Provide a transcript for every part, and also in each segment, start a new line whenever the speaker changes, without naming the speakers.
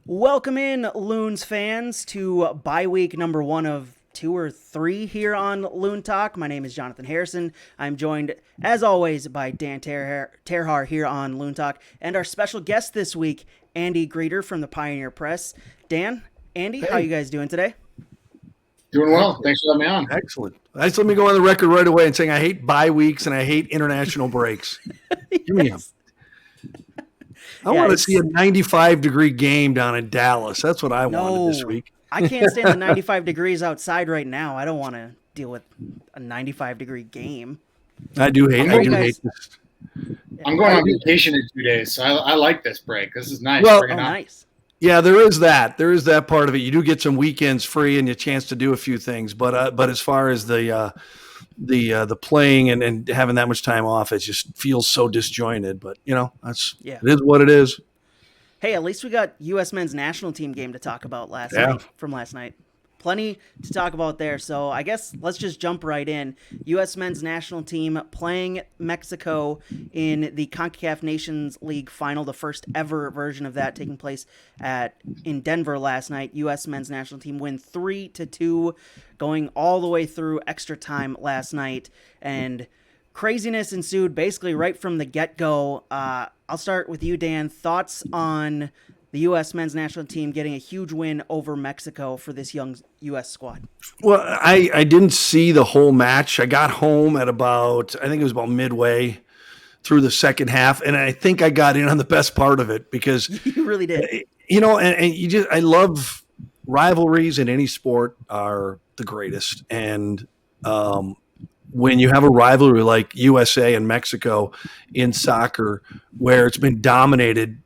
Welcome in, Loons fans, to bye week number 1 of 2 or 3 here on Loon Talk. My name is Jonathan Harrison. I'm joined, as always, by Dan Terhar here on Loon Talk, and our special guest this week, Andy Greder from the Pioneer Press. Dan, Andy, how you guys doing today?
Doing well. Thanks for having me on.
Excellent. Let me go on the record right away and saying I hate bye weeks and I hate international breaks.
Yes.
Give me them. I want to see a 95-degree game down in Dallas. That's what I wanted this week.
I can't stand the 95 degrees outside right now. I don't want to deal with a 95-degree game.
I do hate this.
I'm going on vacation in 2 days, so I like this break. This is nice.
Well,
nice.
Yeah, there is that. There is that part of it. You do get some weekends free and a chance to do a few things. But as far as the playing and having that much time off, it just feels so disjointed. But it is what it is.
Hey, at least we got U.S. men's national team game to talk about last night. Plenty to talk about there. So I guess let's just jump right in. U.S. men's national team playing Mexico in the CONCACAF Nations League final, the first ever version of that taking place in Denver last night. U.S. men's national team win 3-2, going all the way through extra time last night. And craziness ensued basically right from the get-go. I'll start with you, Dan. Thoughts on the U.S. men's national team getting a huge win over Mexico for this young U.S. squad?
Well, I didn't see the whole match. I got home at I think it was about midway through the second half, and I think I got in on the best part of it because
you really did.
I love rivalries in any sport are the greatest, and when you have a rivalry like USA and Mexico in soccer, where it's been dominated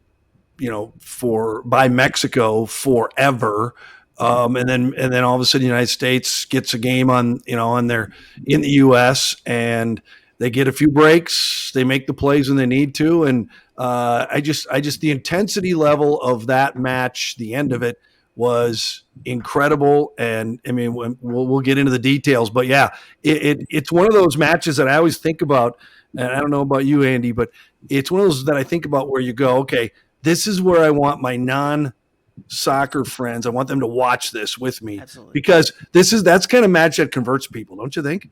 by Mexico forever. And then all of a sudden the United States gets a game in the US and they get a few breaks, they make the plays when they need to. And I just the intensity level of that match, the end of it was incredible. And I mean, we'll get into the details, but yeah, it's one of those matches that I always think about. And I don't know about you, Andy, but it's one of those that I think about where you go, okay, this is where I want my non-soccer friends. I want them to watch this with me.
Absolutely.
Because that's kind of match that converts people, don't you think?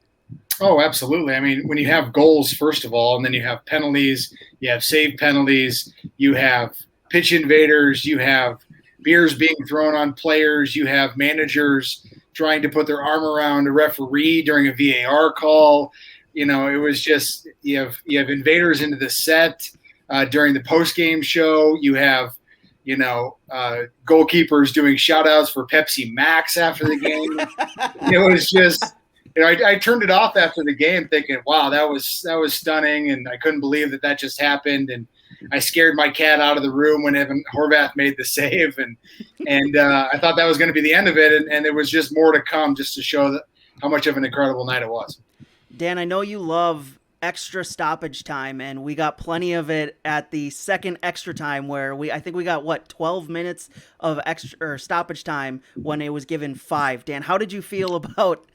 Oh, absolutely. I mean, when you have goals, first of all, and then you have penalties, you have save penalties, you have pitch invaders, you have beers being thrown on players, you have managers trying to put their arm around a referee during a VAR call. It was just you have invaders into the set. During the post-game show, you have, goalkeepers doing shout-outs for Pepsi Max after the game. It was just, I turned it off after the game thinking, wow, that was stunning, and I couldn't believe that just happened. And I scared my cat out of the room when Evan Horvath made the save, and I thought that was going to be the end of it, and there was just more to come just to show how much of an incredible night it was.
Dan, I know you love extra stoppage time, and we got plenty of it at the second extra time where I think we got 12 minutes of extra stoppage time when it was given 5. Dan, how did you feel about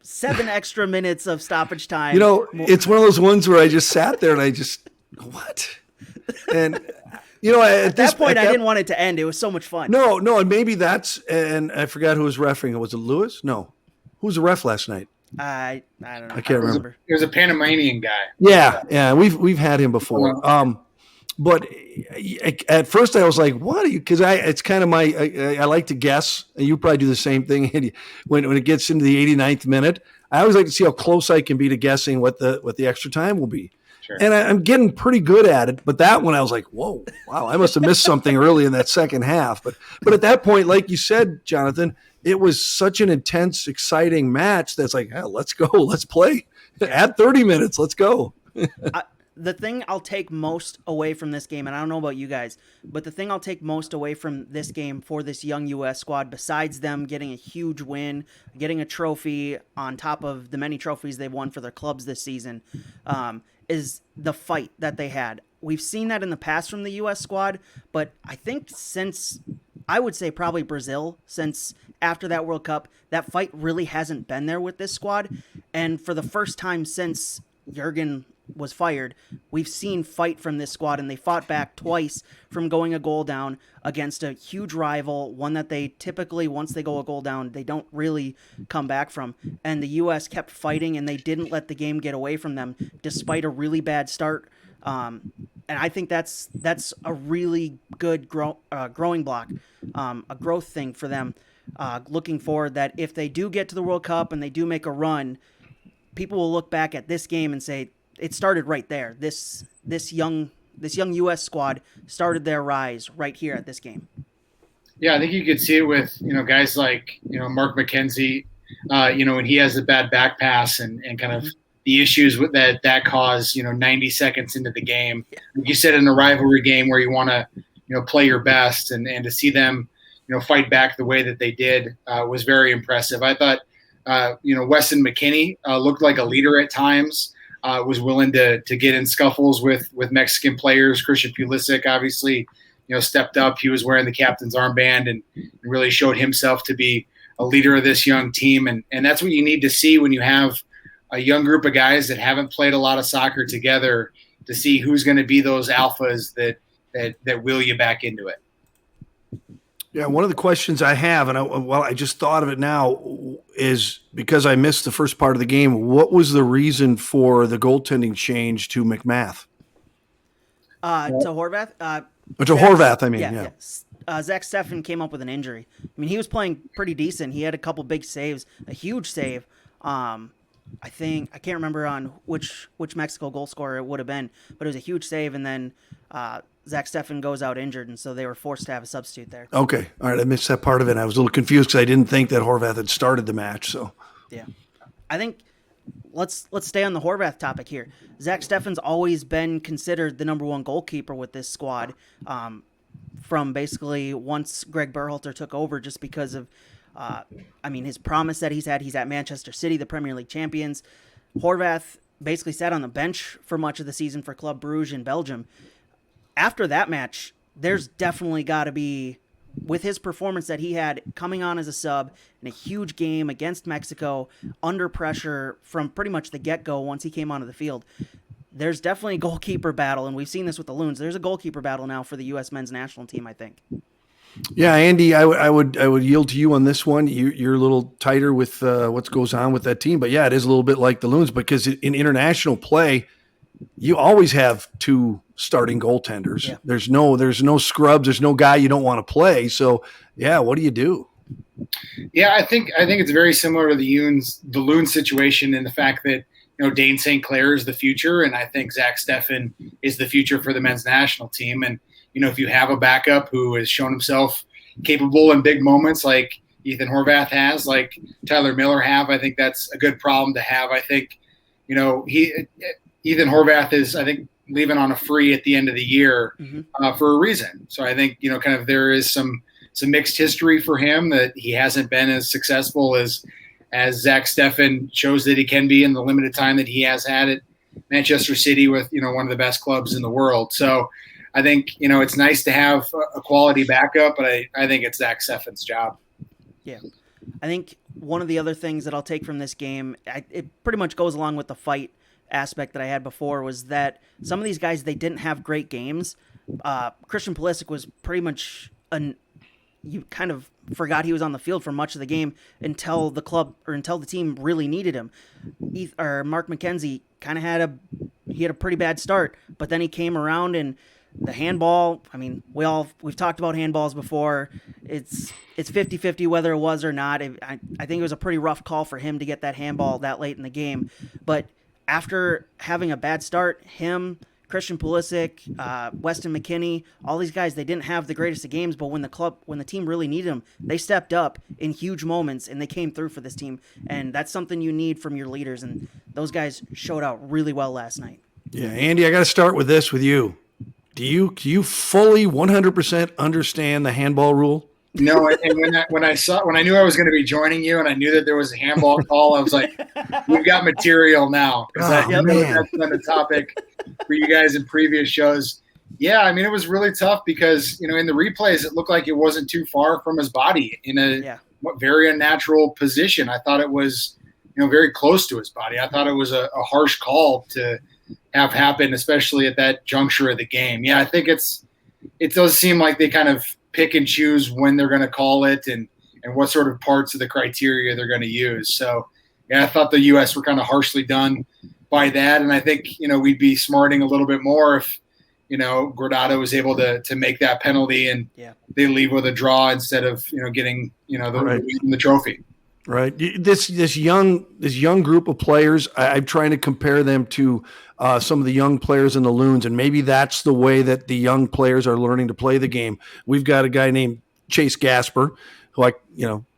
7 extra minutes of stoppage time?
It's one of those ones where I just sat there and I just what? And at
that point I didn't want it to end. It was so much fun.
No, and maybe and I forgot who was refereeing. Was it Lewis? No. Who was the ref last night?
I don't know.
I can't remember.
He was a Panamanian guy.
Yeah, we've had him before. But at first I was like, "What are you?" Because it's kind of I like to guess, and you probably do the same thing. When it gets into the 89th minute, I always like to see how close I can be to guessing what the extra time will be.
Sure.
And I'm getting pretty good at it. But that one I was like, "Whoa, wow! I must have missed something early in that second half." But at that point, like you said, Jonathan, it was such an intense, exciting match that's like, hell, let's go. Let's play. Add 30 minutes. Let's go.
The thing I'll take most away from this game, and I don't know about you guys, but the thing I'll take most away from this game for this young U.S. squad, besides them getting a huge win, getting a trophy on top of the many trophies they've won for their clubs this season, is the fight that they had. We've seen that in the past from the U.S. squad, but I think I would say probably Brazil, since after that World Cup, that fight really hasn't been there with this squad. And for the first time since Jurgen was fired, we've seen fight from this squad, and they fought back twice from going a goal down against a huge rival, one that they typically, once they go a goal down, they don't really come back from. And the U.S. kept fighting, and they didn't let the game get away from them despite a really bad start. And I think that's a really good growing block, a growth thing for them. Looking forward, that if they do get to the World Cup and they do make a run, people will look back at this game and say it started right there. This young U.S. squad started their rise right here at this game.
Yeah, I think you could see it with guys like Mark McKenzie, when he has a bad back pass and kind of the issues with that cause 90 seconds into the game. Like you said, in a rivalry game where you want to play your best, and to see them fight back the way that they did was very impressive. I thought Weston McKennie looked like a leader at times. Was willing to get in scuffles with Mexican players. Christian Pulisic obviously, stepped up. He was wearing the captain's armband and really showed himself to be a leader of this young team. And that's what you need to see when you have a young group of guys that haven't played a lot of soccer together, to see who's going to be those alphas that will you back into it.
Yeah, one of the questions I have, and I just thought of it now, is because I missed the first part of the game, what was the reason for the goaltending change to McMath?
To Horvath?
Horvath, I mean, yeah.
Zach Steffen came up with an injury. I mean, he was playing pretty decent. He had a couple big saves, a huge save. I can't remember on which Mexico goal scorer it would have been, but it was a huge save, and then Zach Steffen goes out injured, and so they were forced to have a substitute there.
Okay. All right. I missed that part of it. I was a little confused because I didn't think that Horvath had started the match. So
yeah, I think let's stay on the Horvath topic here. Zach Steffen's always been considered the number one goalkeeper with this squad, from basically once Greg Berhalter took over, just because of his promise that he's had. He's at Manchester City, the Premier League champions. Horvath basically sat on the bench for much of the season for Club Brugge in Belgium. After that match, there's definitely got to be, with his performance that he had coming on as a sub in a huge game against Mexico, under pressure from pretty much the get-go once he came onto the field, there's definitely a goalkeeper battle, and we've seen this with the Loons. There's a goalkeeper battle now for the U.S. men's national team, I think.
Yeah, Andy, I would yield to you on this one. You're a little tighter with what goes on with that team, but yeah, it is a little bit like the Loons, because in international play, you always have two starting goaltenders. Yeah. There's no scrubs. There's no guy you don't want to play. So yeah, what do you do?
Yeah, I think it's very similar to the Loons situation, in the fact that Dane St. Clair is the future, and I think Zach Steffen is the future for the men's national team. And if you have a backup who has shown himself capable in big moments, like Ethan Horvath has, like Tyler Miller have, I think that's a good problem to have. I think Ethan Horvath is, I think, leaving on a free at the end of the year for a reason. So I think, kind of there is some mixed history for him, that he hasn't been as successful as Zach Steffen shows that he can be in the limited time that he has had at Manchester City with, one of the best clubs in the world. So I think, it's nice to have a quality backup, but I think it's Zach Steffen's job.
Yeah. I think one of the other things that I'll take from this game, it pretty much goes along with the fight aspect that I had before, was that some of these guys, they didn't have great games. Christian Pulisic was pretty much you kind of forgot he was on the field for much of the game until the team really needed him. Mark McKenzie kind of had a pretty bad start, but then he came around, and the handball, I mean, we've talked about handballs before. It's 50-50 whether it was or not. I think it was a pretty rough call for him to get that handball that late in the game. But after having a bad start, him, Christian Pulisic, Weston McKennie, all these guys, they didn't have the greatest of games, but when the team really needed them, they stepped up in huge moments, and they came through for this team. And that's something you need from your leaders, and those guys showed out really well last night.
Yeah, Andy, I got to start with this with you. Do you fully 100% understand the handball rule?
No, and when I knew I was going to be joining you, and I knew that there was a handball call, I was like, "We've got material now." Because I know that's been a topic for you guys in previous shows. Yeah, I mean, it was really tough because in the replays it looked like it wasn't too far from his body in a very unnatural position. I thought it was very close to his body. I thought it was a harsh call to have happen, especially at that juncture of the game. Yeah, I think it does seem like they kind of pick and choose when they're going to call it and what sort of parts of the criteria they're going to use. So, yeah, I thought the U.S. were kind of harshly done by that, and I think we'd be smarting a little bit more if Greder was able to make that penalty and they leave with a draw instead of getting the trophy.
Right. This young group of players, I'm trying to compare them to some of the young players in the Loons, and maybe that's the way that the young players are learning to play the game. We've got a guy named Chase Gasper, who I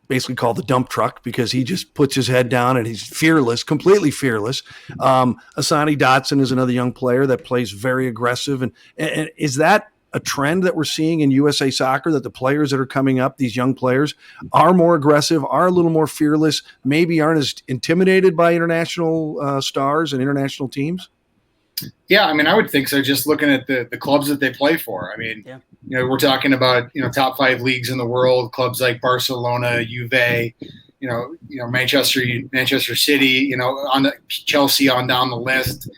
basically call the dump truck because he just puts his head down and he's fearless, completely fearless. Asani Dotson is another young player that plays very aggressive. And is that a trend that we're seeing in USA Soccer, that the players that are coming up, these young players, are more aggressive, are a little more fearless, maybe aren't as intimidated by international stars and international teams?
Yeah, I mean, I would think so. Just looking at the clubs that they play for. I mean, we're talking about top 5 leagues in the world, clubs like Barcelona, Juve, Manchester City, on the Chelsea on down the list,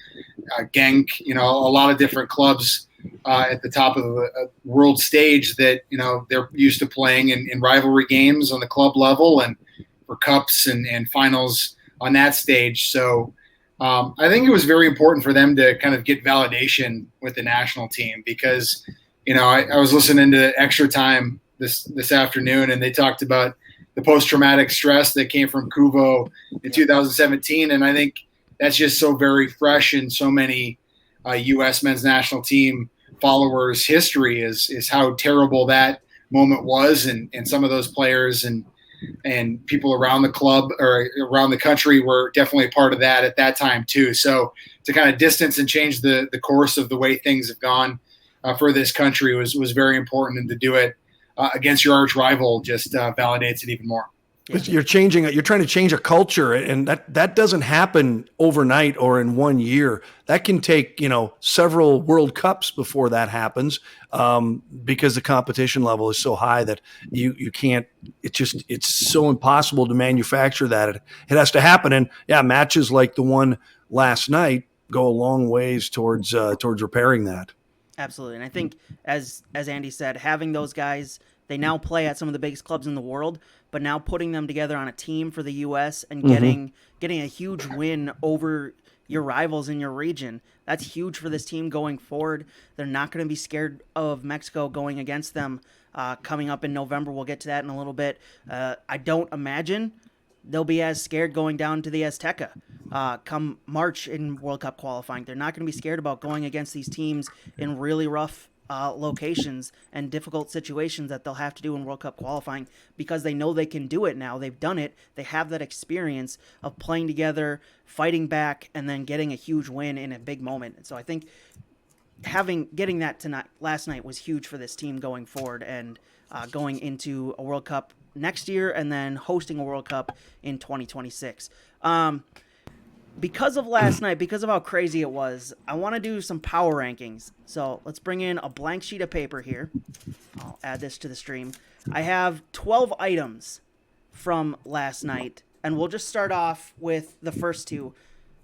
Genk, a lot of different clubs at the top of the world stage that they're used to playing in rivalry games on the club level and for cups and finals on that stage. So. I think it was very important for them to kind of get validation with the national team because, I was listening to Extra Time this afternoon, and they talked about the post-traumatic stress that came from Kuvo in 2017, and I think that's just so very fresh in so many U.S. men's national team followers' history is how terrible that moment was, and some of those players and people around the club or around the country were definitely a part of that at that time too. So to kind of distance and change the course of the way things have gone for this country was very important, and to do it against your arch rival just validates it even more.
You're trying to change a culture, and that doesn't happen overnight or in 1 year. That can take, several World Cups before that happens, because the competition level is so high that you can't, it's so impossible to manufacture that. It has to happen. And matches like the one last night go a long ways towards repairing that.
Absolutely. And I think as Andy said, having those guys, they now play at some of the biggest clubs in the world, but now putting them together on a team for the U.S. and getting a huge win over your rivals in your region, that's huge for this team going forward. They're not going to be scared of Mexico going against them coming up in November. We'll get to that in a little bit. I don't imagine they'll be as scared going down to the Azteca come March in World Cup qualifying. They're not going to be scared about going against these teams in really rough locations and difficult situations that they'll have to do in World Cup qualifying, because they know they can do it now. They've done it. They have that experience of playing together, fighting back, and then getting a huge win in a big moment. And so I think getting that last night was huge for this team going forward and going into a World Cup next year and then hosting a World Cup in 2026. Because of last night, because of how crazy it was, I want to do some power rankings. So let's bring in a blank sheet of paper here. I'll add this to the stream. I have 12 items from last night, and we'll just start off with the first two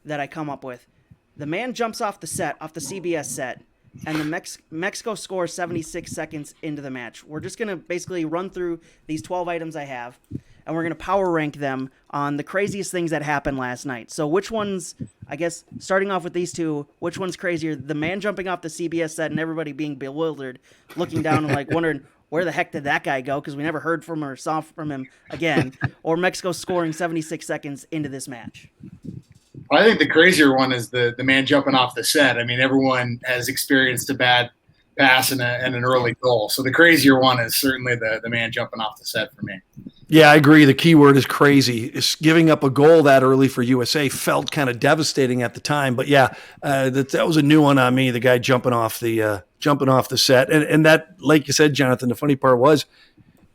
that I come up with. The man jumps off the CBS set, and the Mexico scores 76 seconds into the match. We're just going to basically run through these 12 items I have, and we're going to power rank them on the craziest things that happened last night. So which ones, I guess, starting off with these two, which one's crazier? The man jumping off the CBS set and everybody being bewildered, looking down and wondering, where the heck did that guy go? Because we never heard from or saw from him again. Or Mexico scoring 76 seconds into this match.
I think the crazier one is the man jumping off the set. I mean, everyone has experienced a bad pass and an early goal. So the crazier one is certainly the man jumping off the set for me.
Yeah, I agree. The key word is crazy. It's giving up a goal that early for USA felt kind of devastating at the time. But that was a new one on me. The guy jumping off the set, and that, like you said, Jonathan. The funny part was,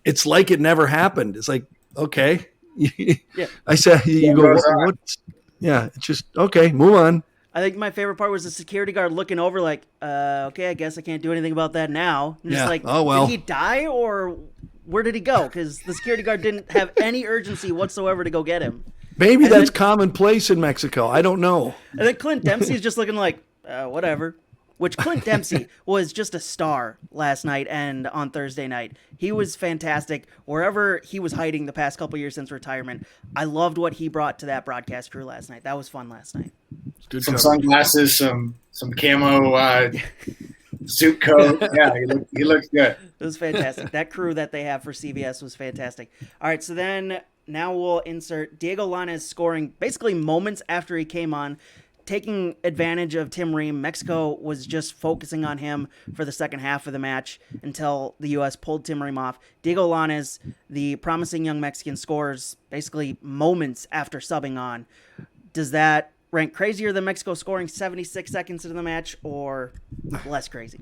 it's like it never happened. It's like, okay,
yeah.
I said, you go, what? Yeah, it's just okay. Move on.
I think my favorite part was the security guard looking over, like, okay, I guess I can't do anything about that now. And just like, oh well, did he die or where did he go? Because the security guard didn't have any urgency whatsoever to go get him.
Maybe
And
that's
then-
commonplace in Mexico. I don't know.
And then Clint Dempsey's just looking like, whatever. Which Clint Dempsey was just a star last night and on Thursday night. He was fantastic wherever he was hiding the past couple years since retirement. I loved what he brought to that broadcast crew last night. That was fun last night.
Good
Some
coverage.
sunglasses, some camo suit coat. Yeah, he looked good.
It was fantastic. That crew that they have for CBS was fantastic. All right, so then now we'll insert Diego Lainez scoring basically moments after he came on, taking advantage of Tim Ream. Mexico was just focusing on him for the second half of the match until the U.S. pulled Tim Ream off. Diego Lainez, the promising young Mexican, scores basically moments after subbing on. Does that rank crazier than Mexico scoring 76 seconds into the match, or less crazy?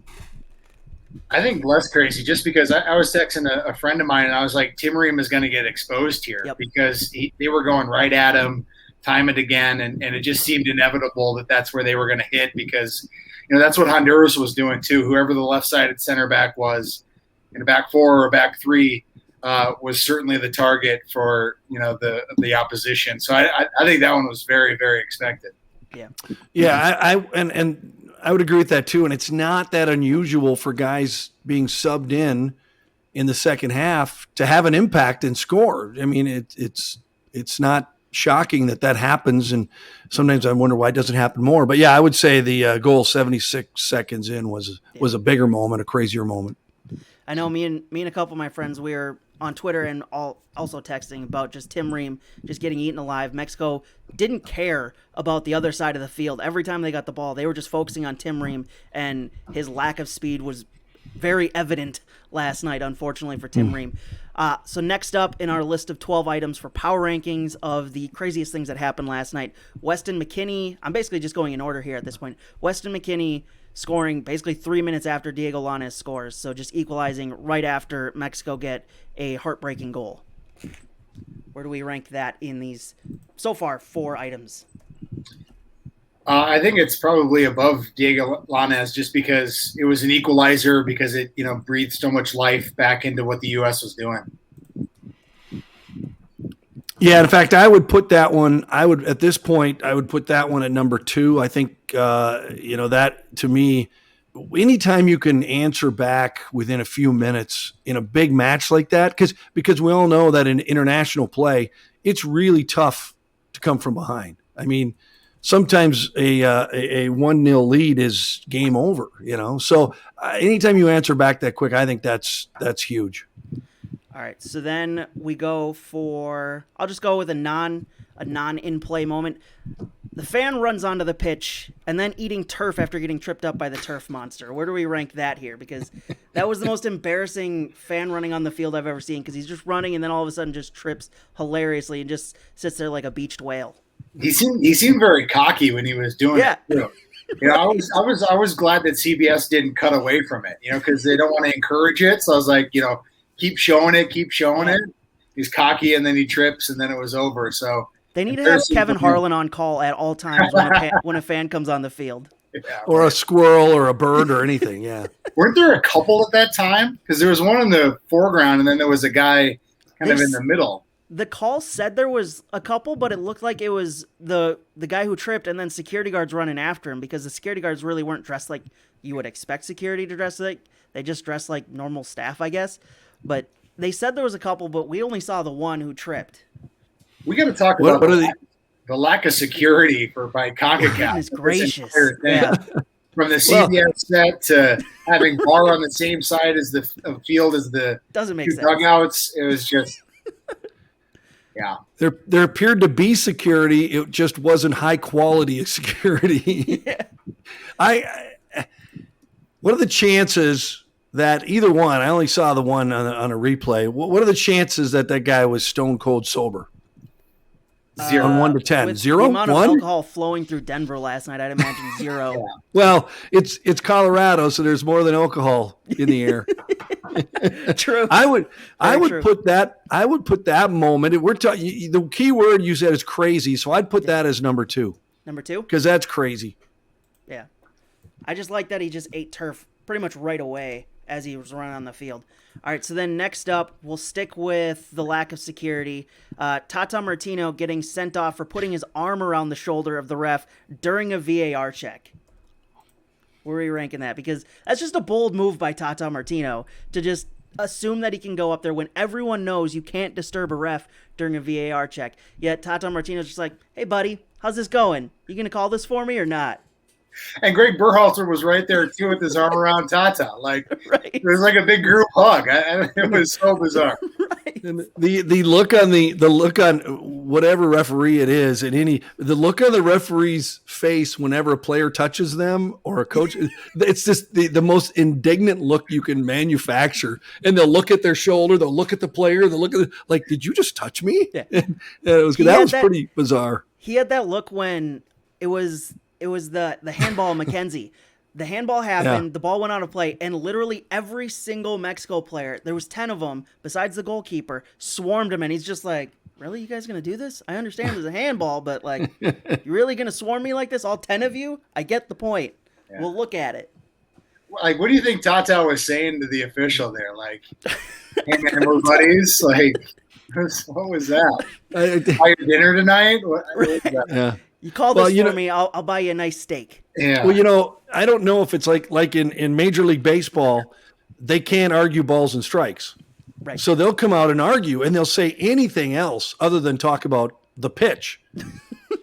I think less crazy, just because I was texting a friend of mine, and I was like, Tim Ream is going to get exposed here.
Yep.
Because they were going right at him time and again, and it just seemed inevitable that that's where they were going to hit, because that's what Honduras was doing too. Whoever the left-sided center back was in a back four or a back three was certainly the target for the opposition. So I think that one was very, very expected.
Yeah, I would agree with that too. And it's not that unusual for guys being subbed in the second half to have an impact and score. I mean, it's not shocking that happens, and sometimes I wonder why it doesn't happen more. But yeah, I would say the goal 76 seconds in was a bigger moment, a crazier moment.
I know me and a couple of my friends, we were on Twitter and also texting about just Tim Ream just getting eaten alive. Mexico didn't care about the other side of the field. Every time they got the ball, they were just focusing on Tim Ream, and his lack of speed was very evident last night, unfortunately, for Tim Ream. So next up in our list of 12 items for power rankings of the craziest things that happened last night, Weston McKennie. I'm basically just going in order here at this point. Weston McKennie scoring basically 3 minutes after Diego Lainez scores, so just equalizing right after Mexico get a heartbreaking goal. Where do we rank that in these, so far, 4 items?
I think it's probably above Diego Lainez, just because it was an equalizer, because it breathed so much life back into what the U.S. was doing.
Yeah, in fact, I would put that one. At this point, I would put that one at number 2. I think that, to me, anytime you can answer back within a few minutes in a big match like that, because we all know that in international play, it's really tough to come from behind. I mean, sometimes a 1-0 lead is game over, So anytime you answer back that quick, I think that's huge.
All right, so then we go for, I'll just go with a non in-play moment. The fan runs onto the pitch and then eating turf after getting tripped up by the turf monster. Where do we rank that here? Because that was the most embarrassing fan running on the field I've ever seen, because he's just running and then all of a sudden just trips hilariously and just sits there like a beached whale.
He seemed very cocky when he was doing it too. I was glad that CBS didn't cut away from it, because they don't want to encourage it. So I was like, keep showing it. He's cocky, and then he trips, and then it was over. So
they need to have Kevin Harlan on call at all times when a fan comes on the field.
Yeah,
or a squirrel or a bird or anything, yeah.
Weren't there a couple at that time? Because there was one in the foreground, and then there was a guy kind of in the middle.
The call said there was a couple, but it looked like it was the guy who tripped and then security guards running after him, because the security guards really weren't dressed like you would expect security to dress like. They just dressed like normal staff, I guess. But they said there was a couple, but we only saw the one who tripped.
We got to talk about the lack of security by CONCACAF.
Goodness gracious.
Yeah. From the CBS set to having bar on the same side as the field as the
doesn't make sense.
Dugouts. It was just, yeah.
There appeared to be security. It just wasn't high quality security.
Yeah.
What are the chances that either one? I only saw the one on a replay. What are the chances that guy was stone cold sober?
0
on 1 to 10.
With
0?
The amount of
1?
alcohol flowing through Denver last night, I'd imagine 0.
Yeah.
Well, it's Colorado, so there's more than alcohol in the air.
True.
I would
true.
put that moment. The key word you said is crazy, so I'd put that as number 2.
Number 2?
Because that's crazy.
Yeah. I just like that he just ate turf pretty much right away as he was running on the field. All right, so then next up, we'll stick with the lack of security. Tata Martino getting sent off for putting his arm around the shoulder of the ref during a VAR check. Where are you ranking that? Because that's just a bold move by Tata Martino to just assume that he can go up there when everyone knows you can't disturb a ref during a VAR check. Yet Tata Martino's just like, hey, buddy, how's this going? You going to call this for me or not?
And Greg Berhalter was right there, too, with his arm around Tata. Like,
right.
It was like a big group hug. It was so bizarre.
Right.
And the look on the look on whatever referee it is, and the look on the referee's face whenever a player touches them or a coach, it's just the most indignant look you can manufacture. And they'll look at their shoulder, they'll look at the player, they'll look at like, did you just touch me?
Yeah.
And that was pretty bizarre.
He had that look when it was the handball McKenzie. The handball happened, the ball went out of play, and literally every single Mexico player, there was 10 of them, besides the goalkeeper, swarmed him, and he's just like, really, you guys going to do this? I understand there's a handball, but, like, you really going to swarm me like this, all 10 of you? I get the point. Yeah. We'll look at it.
Like, what do you think Tata was saying to the official there? Like, hey, man, we're buddies? Like, what was that? Buy your dinner tonight? What was that?
Yeah.
You call this for me, I'll buy you a nice steak.
Yeah.
Well, I don't know if it's like in Major League Baseball, they can't argue balls and strikes.
Right.
So they'll come out and argue, and they'll say anything else other than talk about the pitch.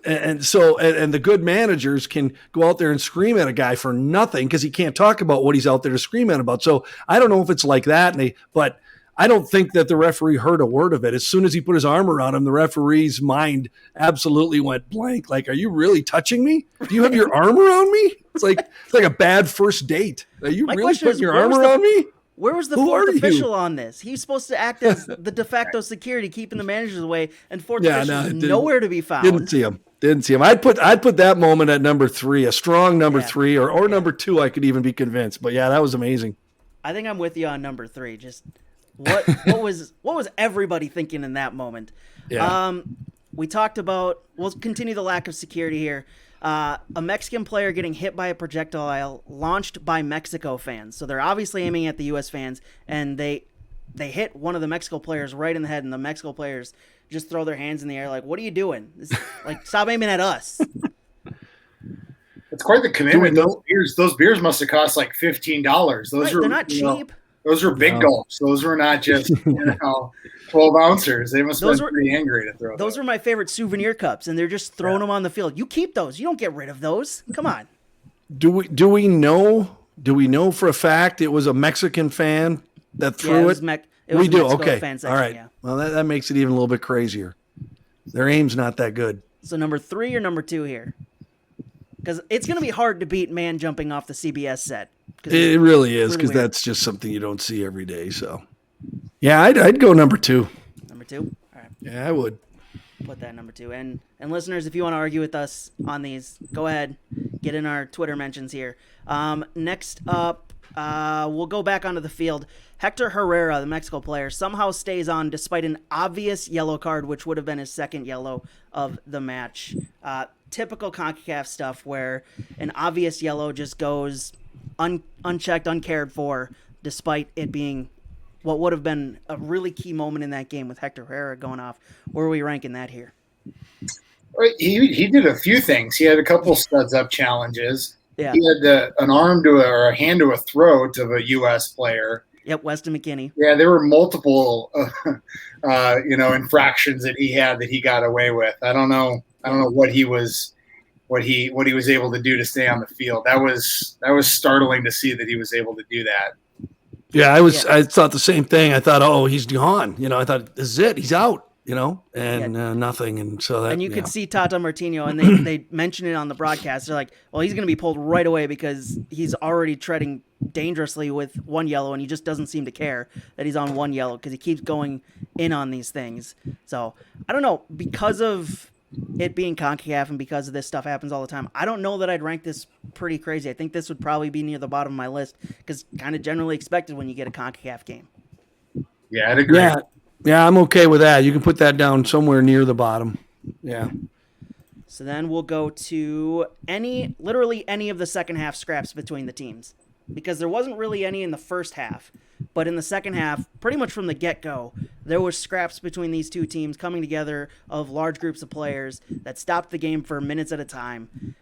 and the good managers can go out there and scream at a guy for nothing because he can't talk about what he's out there to scream at about. So I don't know if it's like that, but I don't think that the referee heard a word of it. As soon as he put his arm around him, the referee's mind absolutely went blank. Like, are you really touching me? Do you have your arm around me? It's like a bad first date. Are you really putting your arm around me?
Where was the fourth official on this? He's supposed to act as the de facto security, keeping the managers away, and fourth official is nowhere to be found.
Didn't see him. I'd put that moment at number 3, a strong number 3, or number 2. I could even be convinced. But yeah, that was amazing.
I think I'm with you on number 3. Just what was everybody thinking in that moment?
Yeah.
We talked about. We'll continue the lack of security here. A Mexican player getting hit by a projectile launched by Mexico fans. So they're obviously aiming at the U.S. fans, and they hit one of the Mexico players right in the head, and the Mexico players just throw their hands in the air like, what are you doing? Like, stop aiming at us.
It's quite the commitment. Those beers must have cost like $15.
They're not cheap.
Those were big gulps. Those were not just 12 ounces. They must have been pretty angry to throw
those. Those were my favorite souvenir cups, and they're just throwing them on the field. You keep those. You don't get rid of those. Come on.
Do we know for a fact it was a Mexican fan that threw it? We do. Okay. All right. Yeah. Well, that makes it even a little bit crazier. Their aim's not that good.
So number 3 or number 2 here? Because it's going to be hard to beat man jumping off the CBS set.
It really is, because that's just something you don't see every day. So, yeah, I'd go number 2.
Number 2? All right.
Yeah, I would.
Put that number 2. And listeners, if you want to argue with us on these, go ahead. Get in our Twitter mentions here. Next up, we'll go back onto the field. Hector Herrera, the Mexico player, somehow stays on despite an obvious yellow card, which would have been his second yellow of the match. Typical CONCACAF stuff where an obvious yellow just goes unchecked, uncared for, despite it being what would have been a really key moment in that game with Hector Herrera going off. Where are we ranking that here?
He did a few things. He had a couple studs up challenges.
Yeah.
He had an arm to or a hand to a throat of a U.S. player.
Yep, Weston McKinney.
Yeah, there were multiple, infractions that he had that he got away with. I don't know what he was able to do to stay on the field. That was startling to see that he was able to do that.
Yeah, I thought the same thing. I thought, oh, he's gone. I thought, this is it. He's out. Nothing. And so that.
And you could see Tata Martino, and they mentioned it on the broadcast. They're like, well, he's going to be pulled right away because he's already treading dangerously with one yellow, and he just doesn't seem to care that he's on one yellow because he keeps going in on these things. So I don't know, because of it being CONCACAF and because of this stuff happens all the time, I don't know that I'd rank this pretty crazy. I think this would probably be near the bottom of my list because kind of generally expected when you get a CONCACAF game.
Yeah, I'd agree.
Yeah, I'm okay with that. You can put that down somewhere near the bottom. Yeah.
So then we'll go to literally any of the second half scraps between the teams. because there wasn't really any in the first half. But in the second half, pretty much from the get-go, there was scraps between these two teams coming together of large groups of players that stopped the game for minutes at a time.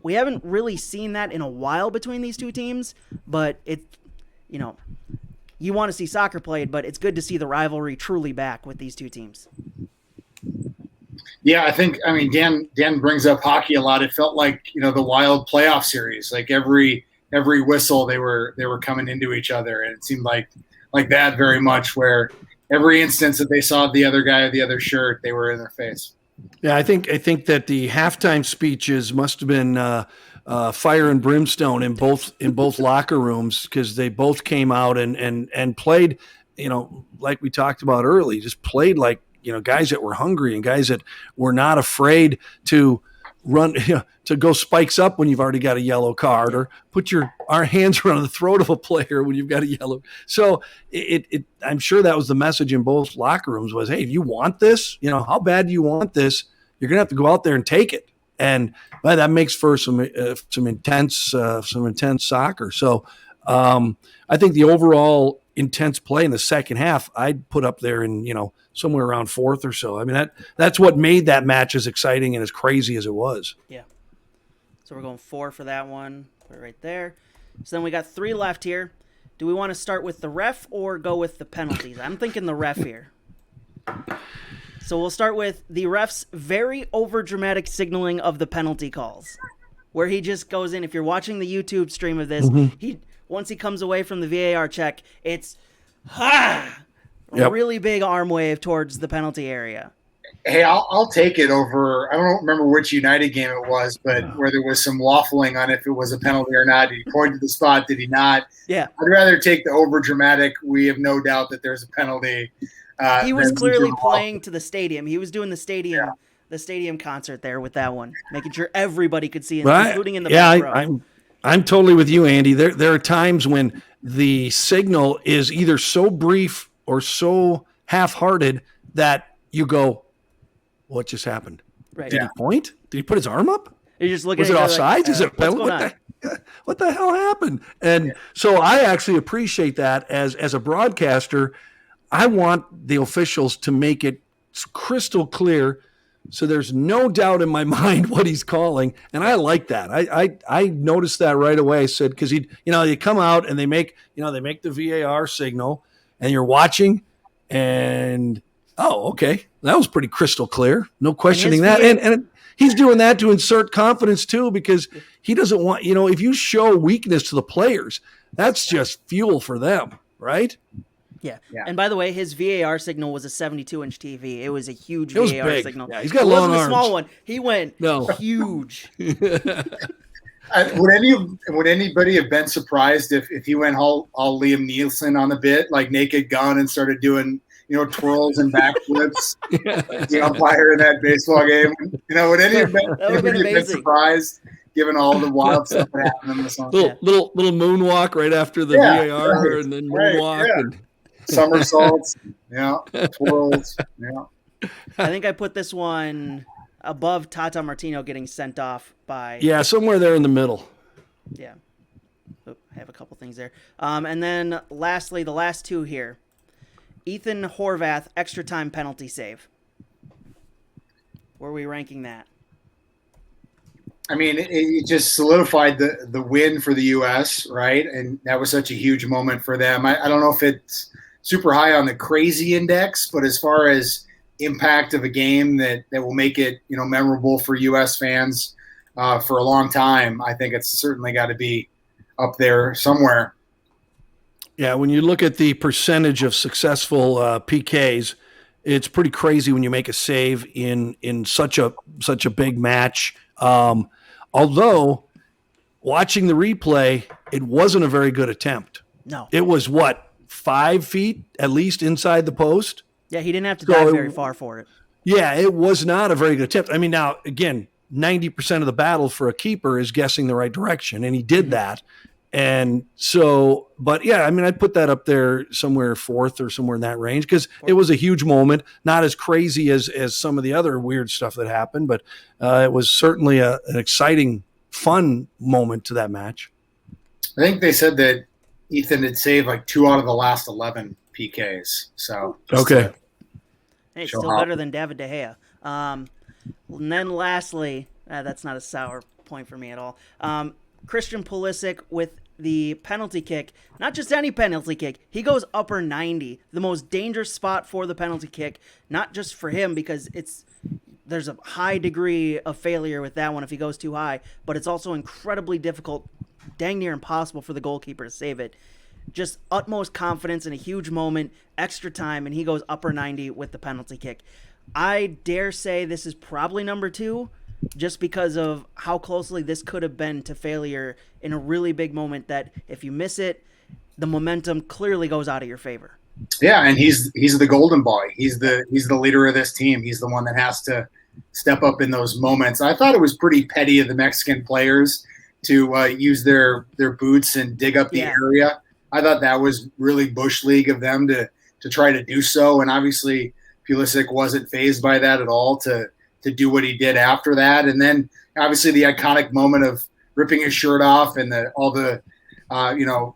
We haven't really seen that in a while between these two teams, but you want to see soccer played, but it's good to see the rivalry truly back with these two teams.
Yeah, I mean, Dan brings up hockey a lot. It felt like, the Wild playoff series, like every whistle they were coming into each other, and it seemed like that very much, where every instance that they saw the other guy or the other shirt, they were in their face.
Yeah, I think that the halftime speeches must have been fire and brimstone in both locker rooms, because they both came out and played, like we talked about early, just played like, guys that were hungry and guys that were not afraid to run, to go spikes up when you've already got a yellow card, or put our hands around the throat of a player when you've got a yellow. So I'm sure that was the message in both locker rooms was, hey, if you want this, how bad do you want this? You're going to have to go out there and take it. And that makes for some intense soccer. So I think the overall intense play in the second half, I'd put up there in, somewhere around fourth or so. I mean, that's what made that match as exciting and as crazy as it was.
Yeah. So we're going 4 for that one. Put it right there. So then we got 3 left here. Do we want to start with the ref or go with the penalties? I'm thinking the ref here. So we'll start with the ref's very overdramatic signaling of the penalty calls, where he just goes in. If you're watching the YouTube stream of this, once he comes away from the VAR check, it's really big arm wave towards the penalty area.
Hey, I'll take it over. I don't remember which United game it was, but where there was some waffling on if it was a penalty or not. Did he point to the spot? Did he not?
Yeah.
I'd rather take the overdramatic. We have no doubt that there's a penalty.
He was clearly playing to the stadium. He was doing the stadium concert there with that one, making sure everybody could see it, including in the back row.
I'm totally with you, Andy. There are times when the signal is either so brief or so half-hearted that you go, what just happened?
Right.
Did he point? Did he put his arm up?
You're just looking.
Was it offsides? Is it penalty? What the hell happened? And so I actually appreciate that as a broadcaster. I want the officials to make it crystal clear, so there's no doubt in my mind what he's calling, and I like that. I noticed that right away. I said, because you come out and they make the VAR signal, and you're watching, and okay, that was pretty crystal clear, no questioning that, and he's doing that to insert confidence too, because he doesn't want, if you show weakness to the players, that's just fuel for them, right?
Yeah. And by the way, his VAR signal was a 72-inch TV. It was a huge VAR signal.
Yeah, he's got long arms.
It wasn't a small one. He went huge.
Would anybody have been surprised if he went all Liam Neeson on the bit, like Naked Gun, and started doing twirls and backflips? The umpire in that baseball game. Would any have been surprised? Given all the wild stuff that happened in this one.
Little moonwalk right after the VAR, and then moonwalk.
And somersaults, twirls,
I think I put this one above Tata Martino getting sent off by...
Yeah, somewhere there in the middle.
Yeah. I have a couple things there. And then lastly, the last 2 here. Ethan Horvath, extra time penalty save. Where are we ranking that?
I mean, it just solidified the win for the U.S., right? And that was such a huge moment for them. I don't know if it's super high on the crazy index, but as far as impact of a game that will make it, memorable for U.S. fans for a long time, I think it's certainly got to be up there somewhere.
Yeah, when you look at the percentage of successful PKs, it's pretty crazy when you make a save in such a big match. Although watching the replay, it wasn't a very good attempt.
No.
It was 5 feet at least inside the post?
Yeah, he didn't have to dive very far for it.
Yeah, it was not a very good attempt. I mean, now, again, 90% of the battle for a keeper is guessing the right direction, and he did that. And so, but yeah, I mean, I'd put that up there somewhere fourth or somewhere in that range, because it was a huge moment, not as crazy as some of the other weird stuff that happened, but it was certainly an exciting, fun moment to that match.
I think they said that Ethan had saved like 2 out of the last 11 PKs. So
okay.
Hey, still better than David De Gea. And then lastly, that's not a sour point for me at all. Christian Pulisic with the penalty kick, not just any penalty kick. He goes upper 90, the most dangerous spot for the penalty kick, not just for him because there's a high degree of failure with that one if he goes too high, but it's also incredibly difficult, dang near impossible for the goalkeeper to save it. Just utmost confidence in a huge moment, extra time, and he goes upper 90 with the penalty kick. I dare say this is probably number 2, just because of how closely this could have been to failure in a really big moment that if you miss it, the momentum clearly goes out of your favor.
Yeah, and he's the golden boy. He's the leader of this team. He's the one that has to step up in those moments. I thought it was pretty petty of the Mexican players to use their boots and dig up the area. I thought that was really Bush League of them to try to do so, and obviously Pulisic wasn't fazed by that at all to do what he did after that. And then obviously the iconic moment of ripping his shirt off and all the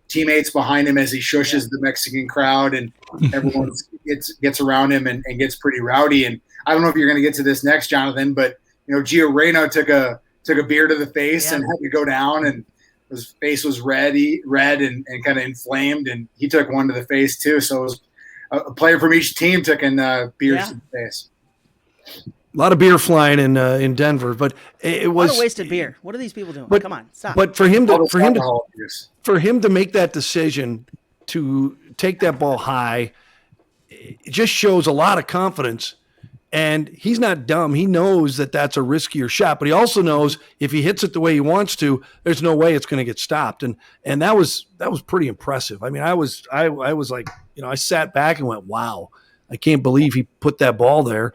teammates behind him as he shushes the Mexican crowd and everyone gets around him and gets pretty rowdy. And I don't know if you're going to get to this next, Jonathan, but Gio Reyna took a beer to the face and had to go down, and his face was red and kind of inflamed, and he took one to the face too. So it was a player from each team taking beers to the face.
A lot of beer flying in Denver, but it was
a lot of wasted beer. What are these people doing? Come on, stop.
But for him to make that decision to take that ball high, it just shows a lot of confidence. And he's not dumb. He knows that that's a riskier shot, but he also knows if he hits it the way he wants to, there's no way it's going to get stopped. And that was pretty impressive. I mean, I was like, I sat back and went, wow, I can't believe he put that ball there.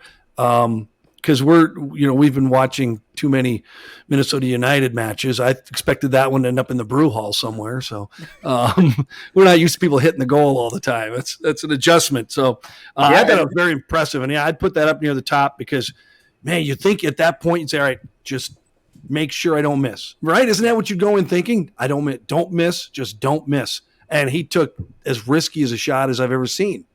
Because we've been watching too many Minnesota United matches. I expected that one to end up in the brew hall somewhere. So we're not used to people hitting the goal all the time. That's an adjustment. So I thought it was very impressive. And I'd put that up near the top because, man, you think at that point, you'd say, all right, just make sure I don't miss. Right? Isn't that what you go in thinking? Don't miss, just don't miss. And he took as risky as a shot as I've ever seen.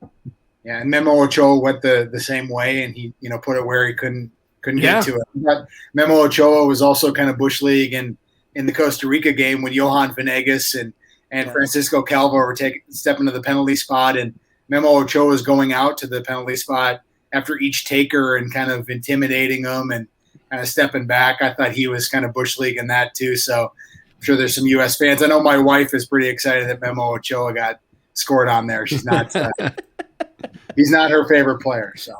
Yeah, and Memo Ochoa went the same way, and he put it where he couldn't get to it. But Memo Ochoa was also kind of Bush League in the Costa Rica game when Johan Venegas and Francisco Calvo were stepping to the penalty spot, and Memo Ochoa was going out to the penalty spot after each taker and kind of intimidating them and kind of stepping back. I thought he was kind of Bush League in that too. So I'm sure there's some U.S. fans. I know my wife is pretty excited that Memo Ochoa got scored on there. She's not. He's not her favorite player, so.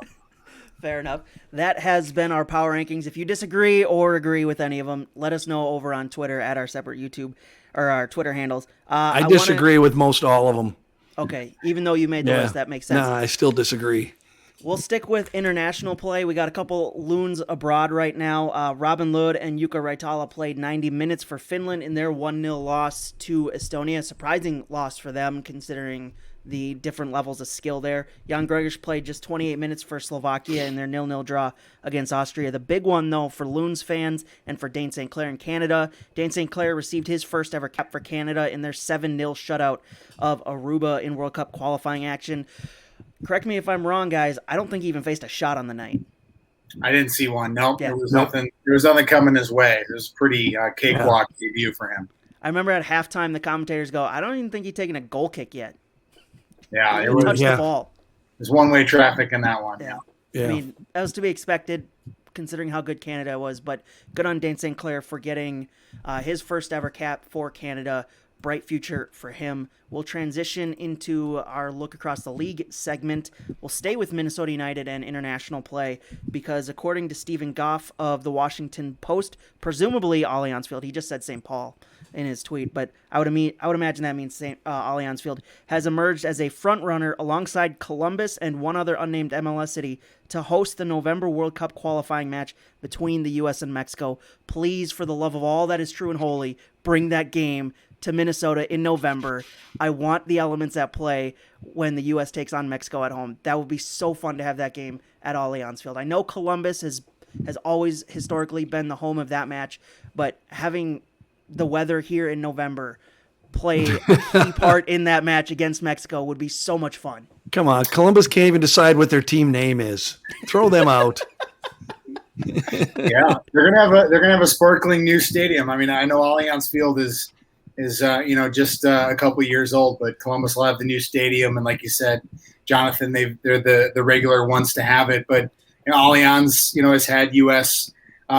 Fair enough. That has been our power rankings. If you disagree or agree with any of them, let us know over on Twitter at our separate YouTube or our Twitter handles.
I disagree with most all of them.
Okay, even though you made the list, that makes sense.
No, I still disagree.
We'll stick with international play. We got a couple loons abroad right now. Robin Lod and Jukka Raitala played 90 minutes for Finland in their 1-0 loss to Estonia. Surprising loss for them considering the different levels of skill there. Jan Gregers played just 28 minutes for Slovakia in their 0-0 draw against Austria. The big one, though, for Loons fans and for Dane St. Clair in Canada. Dane St. Clair received his first ever cap for Canada in their 7-0 shutout of Aruba in World Cup qualifying action. Correct me if I'm wrong, guys. I don't think he even faced a shot on the night.
I didn't see one. Nope. Yeah. There was nothing coming his way. It was pretty cakewalk debut for him.
I remember at halftime the commentators go, I don't even think he's taken a goal kick yet.
Yeah,
it was touched the ball.
There's one-way traffic in that one.
Yeah. I mean, that was to be expected considering how good Canada was, but good on Dane St. Clair for getting his first ever cap for Canada. Bright future for him. We'll transition into our look across the league segment. We'll stay with Minnesota United and international play because according to Stephen Goff of the Washington Post, presumably Allianz Field, he just said St. Paul in his tweet, but I would imagine that means Allianz Field has emerged as a front runner alongside Columbus and one other unnamed MLS city to host the November World Cup qualifying match between the U.S. and Mexico. Please, for the love of all that is true and holy, bring that game to Minnesota in November. I want the elements at play when the U.S. takes on Mexico at home. That would be so fun to have that game at Allianz Field. I know Columbus has always historically been the home of that match, but having the weather here in November, play a key part in that match against Mexico would be so much fun.
Come on, Columbus can't even decide what their team name is. Throw them out.
Yeah, they're gonna have a sparkling new stadium. I mean, I know Allianz Field is just a couple of years old, but Columbus will have the new stadium, and like you said, Jonathan, they're the regular ones to have it. But Allianz, has had U.S.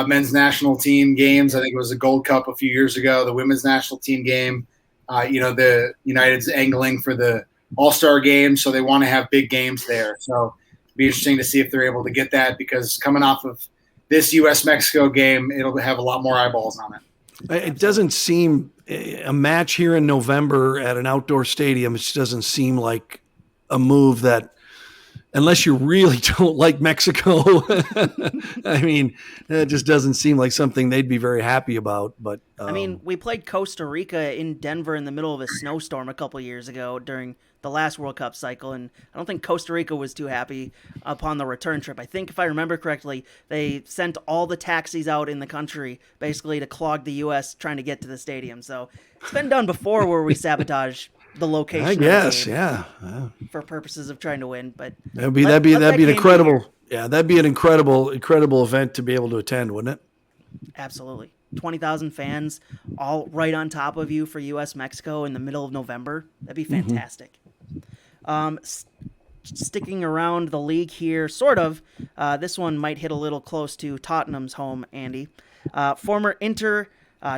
Men's national team games. I think it was a Gold Cup a few years ago. The women's national team game. The United's angling for the All-Star game, so they want to have big games there. So it'll be interesting to see if they're able to get that, because coming off of this U.S.-Mexico game, it'll have a lot more eyeballs on it.
It doesn't seem a match here in November at an outdoor stadium. It just doesn't seem like a move that, unless you really don't like Mexico, I mean, it just doesn't seem like something they'd be very happy about. But
I mean, we played Costa Rica in Denver in the middle of a snowstorm a couple of years ago during the last World Cup cycle, and I don't think Costa Rica was too happy upon the return trip. I think, if I remember correctly, they sent all the taxis out in the country basically to clog the U.S. trying to get to the stadium. So it's been done before where we sabotage the location.
I guess,
of the game
yeah,
for purposes of trying to win. But
that'd be an incredible, that'd be an incredible event to be able to attend, wouldn't it?
Absolutely. 20,000 fans all right on top of you for U.S.-Mexico in the middle of November. That'd be fantastic. Sticking around the league here, sort of, this one might hit a little close to Tottenham's home, Andy. Former Inter,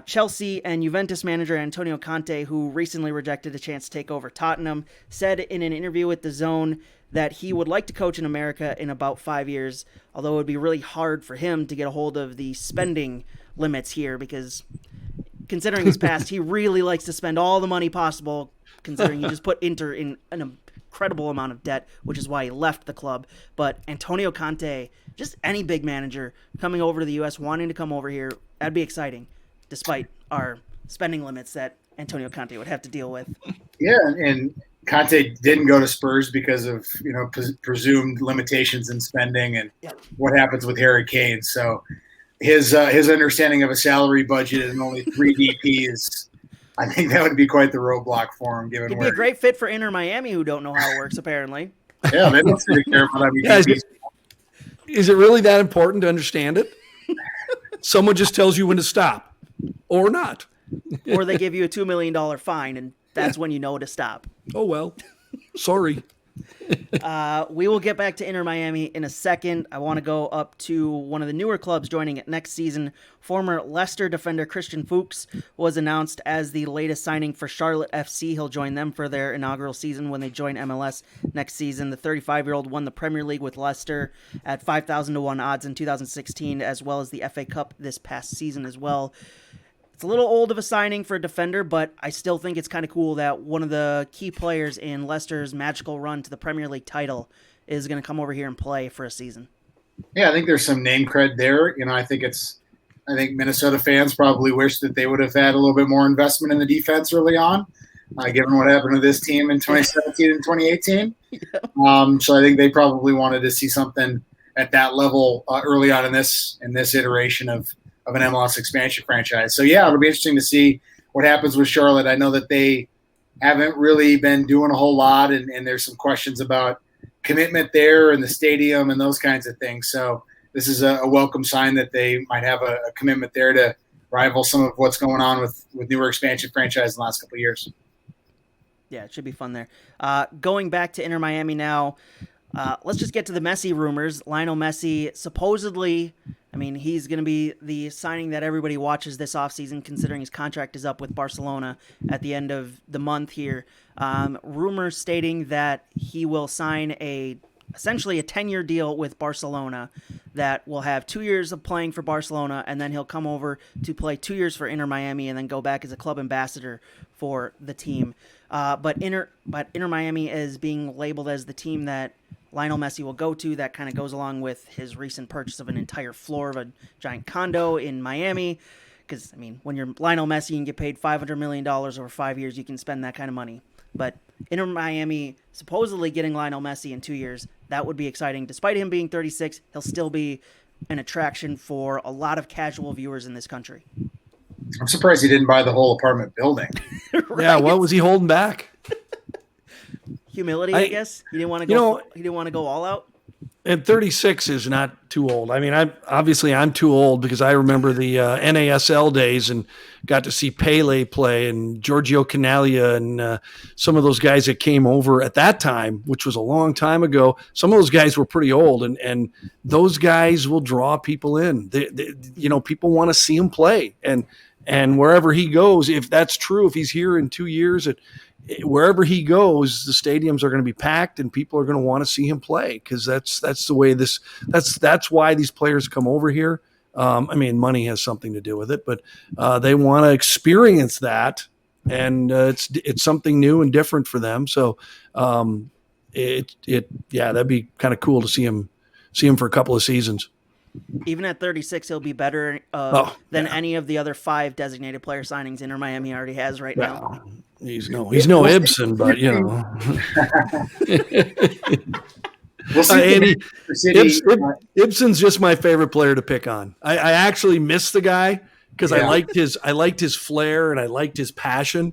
Chelsea, and Juventus manager Antonio Conte, who recently rejected a chance to take over Tottenham, said in an interview with The Zone that he would like to coach in America in about 5 years, although it would be really hard for him to get a hold of the spending limits here, because considering his past, he really likes to spend all the money possible, considering he just put Inter in an incredible amount of debt, which is why he left the club. But Antonio Conte, just any big manager coming over to the U.S., wanting to come over here, that'd be exciting, despite our spending limits that Antonio Conte would have to deal with.
Yeah, and Conte didn't go to Spurs because of presumed limitations in spending and what happens with Harry Kane. So his understanding of a salary budget and only 3 DPs, I think that would be quite the roadblock for him.
He'd be a great fit for Inter Miami, who don't know how it works apparently.
Yeah, they don't seem to care about DPs.
Is it really that important to understand it? Someone just tells you when to stop, or not.
Or they give you a $2 million fine, and that's when you know to stop.
Oh, well. Sorry.
We will get back to Inter Miami in a second. I want to go up to one of the newer clubs joining it next season. Former Leicester defender Christian Fuchs was announced as the latest signing for Charlotte FC. He'll join them for their inaugural season when they join MLS next season. The 35-year-old won the Premier League with Leicester at 5,000 to 1 odds in 2016, as well as the FA Cup this past season as well. It's a little old of a signing for a defender, but I still think it's kind of cool that one of the key players in Leicester's magical run to the Premier League title is going to come over here and play for a season.
Yeah, I think there's some name cred there. I think Minnesota fans probably wish that they would have had a little bit more investment in the defense early on, given what happened to this team in 2017 and 2018. Yeah. So I think they probably wanted to see something at that level early on in this iteration of an MLS expansion franchise. So yeah, it'll be interesting to see what happens with Charlotte. I know that they haven't really been doing a whole lot, and there's some questions about commitment there and the stadium and those kinds of things. So this is a welcome sign that they might have a commitment there to rival some of what's going on with newer expansion franchises in the last couple of years.
Yeah, it should be fun there. Going back to Inter Miami now, let's just get to the Messi rumors. Lionel Messi supposedly, he's going to be the signing that everybody watches this offseason, considering his contract is up with Barcelona at the end of the month here. Rumors stating that he will sign essentially a 10-year deal with Barcelona that will have 2 years of playing for Barcelona, and then he'll come over to play 2 years for Inter Miami and then go back as a club ambassador for the team. But Inter Miami is being labeled as the team that Lionel Messi will go to. That kind of goes along with his recent purchase of an entire floor of a giant condo in Miami. Because, when you're Lionel Messi and get paid $500 million over 5 years, you can spend that kind of money. But Inter Miami supposedly getting Lionel Messi in 2 years, that would be exciting. Despite him being 36, he'll still be an attraction for a lot of casual viewers in this country.
I'm surprised he didn't buy the whole apartment building.
Right?
Yeah, what was he holding back?
Humility, I guess. He didn't want to go. He didn't want to go all out.
And 36 is not too old. I mean, I'm too old because I remember the NASL days and got to see Pele play and Giorgio Canaglia and some of those guys that came over at that time, which was a long time ago. Some of those guys were pretty old, and those guys will draw people in. People want to see him play, and wherever he goes, if that's true, if he's here in 2 years, wherever he goes, the stadiums are going to be packed and people are going to want to see him play because that's the way that's why these players come over here. I mean, money has something to do with it, but they want to experience that, and it's something new and different for them. So that'd be kind of cool to see him for a couple of seasons.
Even at 36, he'll be better than any of the other 5 designated player signings Inter Miami already has right now.
He's no Ibsen, but
We'll see.
Andy, Ibsen's just my favorite player to pick on. I actually miss the guy because I liked his flair and I liked his passion.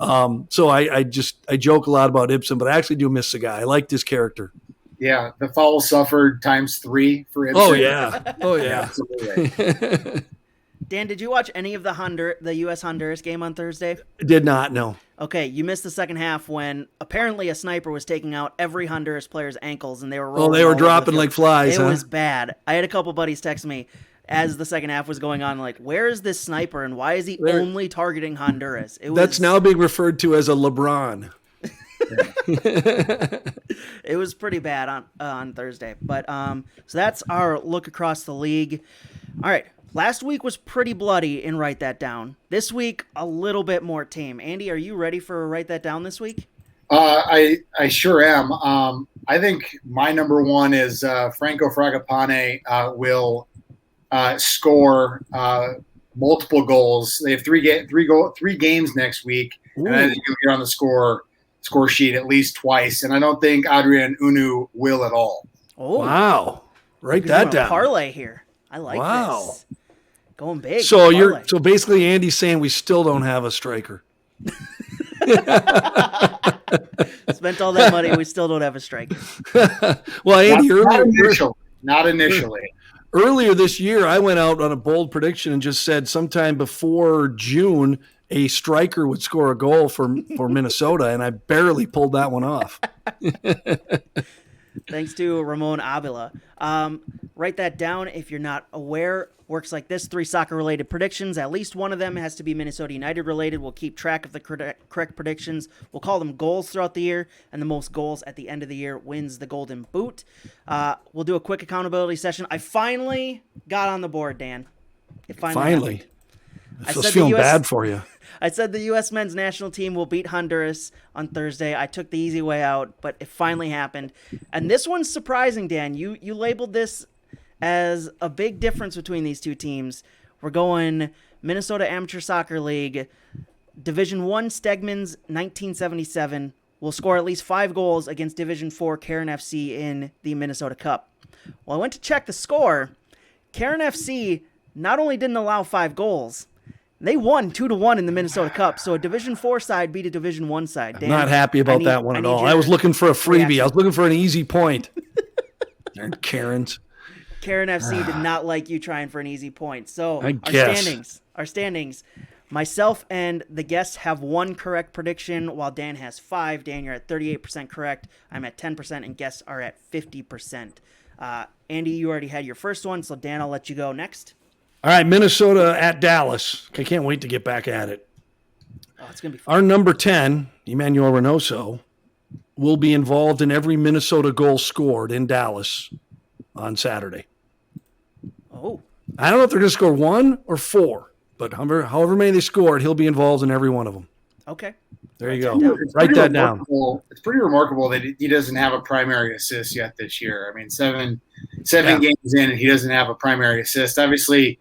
So I joke a lot about Ibsen, but I actually do miss the guy. I liked his character.
Yeah, the foul suffered ×3 for Ibsen.
Oh yeah.
Absolutely.
Dan, did you watch any of the U.S. Honduras game on Thursday?
Did not, no.
Okay, you missed the second half when apparently a sniper was taking out every Honduras player's ankles and they were rolling.
Oh, they were dropping like flies.
It was bad. I had a couple buddies text me as the second half was going on, like, where is this sniper and why is he only targeting Honduras?
That's now being referred to as a LeBron.
It was pretty bad on Thursday. But so that's our look across the league. All right. Last week was pretty bloody in Write That Down. This week, a little bit more tame. Andy, are you ready for Write That Down this week?
I sure am. I think my number one is Franco Fragapane will score multiple goals. They have three games next week, and I think he'll get on the score sheet at least twice. And I don't think Adrian Unu will at all.
Oh,
wow! Write that down.
Parlay here. I like this. Going big.
So so basically Andy's saying we still don't have a striker.
Spent all that money, we still don't have a striker.
Well, Andy,
not initially.
Earlier this year, I went out on a bold prediction and just said sometime before June, a striker would score a goal for Minnesota, and I barely pulled that one off.
Thanks to Ramon Avila. Write that down if you're not aware. Works like this: 3 soccer-related predictions. At least one of them has to be Minnesota United-related. We'll keep track of the correct predictions. We'll call them goals throughout the year, and the most goals at the end of the year wins the Golden Boot. We'll do a quick accountability session. I finally got on the board, Dan. It finally.
I was feeling bad for you.
I said the U.S. men's national team will beat Honduras on Thursday. I took the easy way out, but it finally happened. And this one's surprising, Dan. You labeled this as a big difference between these two teams. We're going Minnesota Amateur Soccer League, Division I Stegman's 1977 will score at least 5 goals against Division IV Karen FC in the Minnesota Cup. Well, I went to check the score. Karen FC not only didn't allow 5 goals, they won 2-1 in the Minnesota Cup. So a Division IV side beat a Division I side. Dan,
I'm not happy about that one at all. I was looking for a freebie. Reaction. I was looking for an easy point. Karens.
Karen FC did not like you trying for an easy point. So our standings. Myself and the guests have 1 correct prediction, while Dan has 5. Dan, you're at 38% correct. I'm at 10%, and guests are at 50%. Andy, you already had your first one, so Dan, I'll let you go next.
All right, Minnesota at Dallas. I can't wait to get back at it.
Oh, it's going to be fun.
Our number 10, Emmanuel Reynoso, will be involved in every Minnesota goal scored in Dallas on Saturday.
Oh.
I don't know if they're going to score 1 or 4, but however many they scored, he'll be involved in every one of them.
Okay.
There you go. Write that down.
It's pretty remarkable that he doesn't have a primary assist yet this year. I mean, seven games in, and he doesn't have a primary assist. Obviously,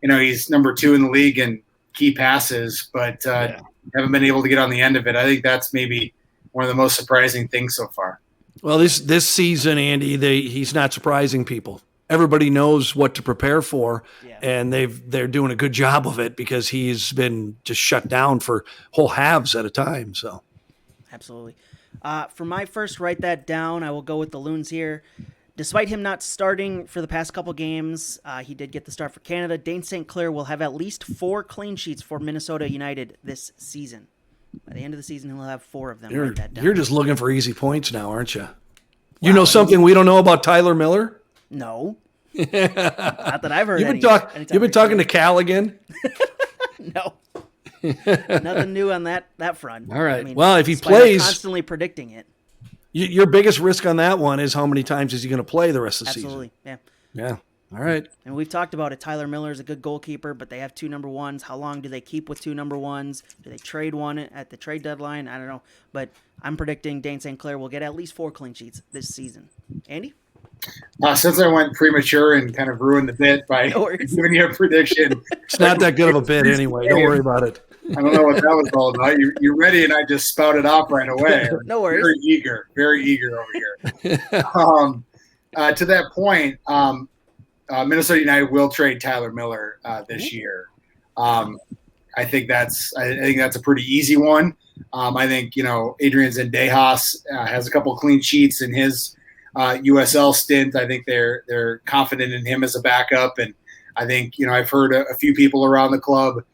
he's number 2 in the league in key passes, but haven't been able to get on the end of it. I think that's maybe one of the most surprising things so far.
Well, this season, Andy, he's not surprising people. everybody knows what to prepare for,
Yeah.
and they're doing a good job of it because he's been just shut down for whole halves at a time. So,
Absolutely. For my first write that down, I will go with the Loons here. Despite him not starting for the past couple games, he did get the start for Canada. Dane St. Clair will have at least 4 clean sheets for Minnesota United this season. By the end of the season, he'll have 4 of them. Write that down.
You're just looking for easy points now, aren't you? You know something we don't know about Tyler Miller?
No. Not that I've heard.
You've been talking to Cal again?
No. Nothing new on that front.
All right. Well, if he
despite
plays,
constantly predicting it.
Your biggest risk on that one is how many times is he going to play the rest of the
Absolutely.
season?
Yeah.
Yeah. All right.
And we've talked about it. Tyler Miller is a good goalkeeper, but they have 2 number ones. How long do they keep with 2 number ones? Do they trade one at the trade deadline? I don't know. But I'm predicting Dane St. Clair will get at least 4 clean sheets this season. Andy?
Since I went premature and kind of ruined the bit by giving you a prediction.
It's not that good of a bit anyway. Don't worry about it.
I don't know what that was all about. You're ready, and I just spouted off right away.
No worries.
Very eager over here. To that point, Minnesota United will trade Tyler Miller this year. I think that's a pretty easy one. I think Adrian Zendejas has a couple of clean sheets in his USL stint. I think they're confident in him as a backup, and I think I've heard a few people around the club